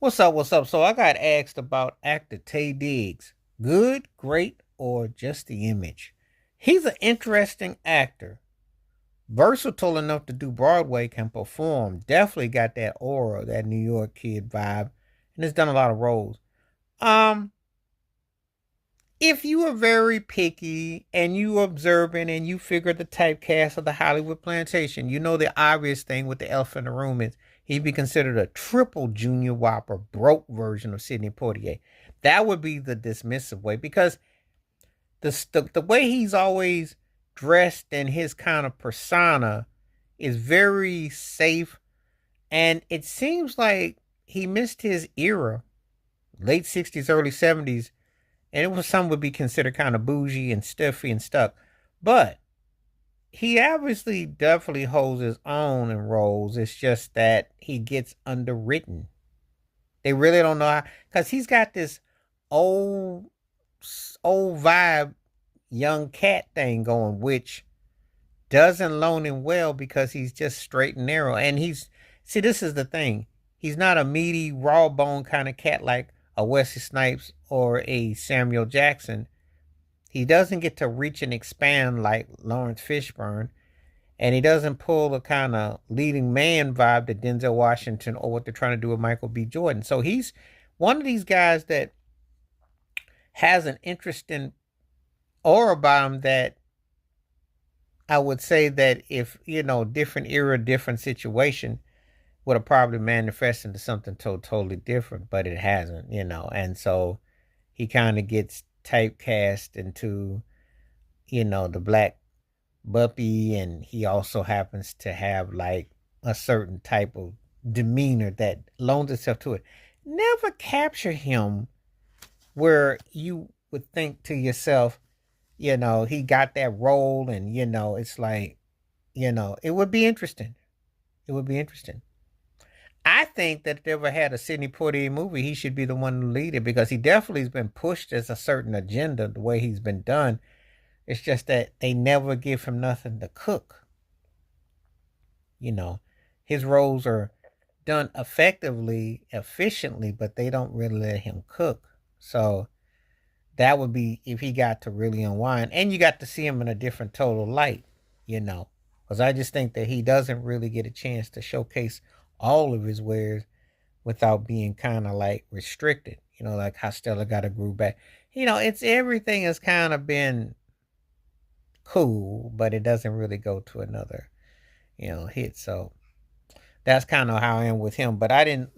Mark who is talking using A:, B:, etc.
A: What's up? What's up? So I got asked about actor Taye Diggs. Good, great, or just the image? He's an interesting actor. Versatile enough to do Broadway, can perform. Definitely got that aura, that New York kid vibe, and has done a lot of roles. Um, if you are very picky and you observant and you figure the typecast of the Hollywood plantation, you know the obvious thing with the elephant in the room is he'd be considered a triple junior whopper, broke version of Sidney Poitier. That would be the dismissive way because the way he's always dressed and his kind of persona is very safe, and it seems like he missed his era, late 60s, early 70s, and it was some would be considered kind of bougie and stiffy and stuck. But he obviously definitely holds his own in roles. It's just that he gets underwritten. They really don't know how, because he's got this old old vibe young cat thing going, which doesn't loan him well because he's just straight and narrow. And he's see, this is the thing. He's not a meaty, raw bone kind of cat like a Wesley Snipes or a Samuel Jackson. He doesn't get to reach and expand like Lawrence Fishburne, and he doesn't pull the kind of leading man vibe that Denzel Washington or what they're trying to do with Michael B. Jordan. So he's one of these guys that has an interesting aura about him that I would say that if, different era, different situation would have probably manifested into something totally different, but it hasn't. And so he kind of gets typecast into, the black Buppy, and he also happens to have like a certain type of demeanor that loans itself to it. Never capture him where you would think to yourself, he got that role, and it's like, it would be interesting. It would be interesting. I think that if they ever had a Sidney Poitier movie, he should be the one to lead it because he definitely has been pushed as a certain agenda the way he's been done. It's just that they never give him nothing to cook. You know, his roles are done effectively, efficiently, but they don't really let him cook. So that would be if he got to really unwind, and you got to see him in a different total light. You know, because I just think that he doesn't really get a chance to showcase all of his wares without being kind of like restricted. Like how Stella got a groove back. It's everything has kind of been cool, but it doesn't really go to another, hit. So that's kind of how I am with him. But I didn't,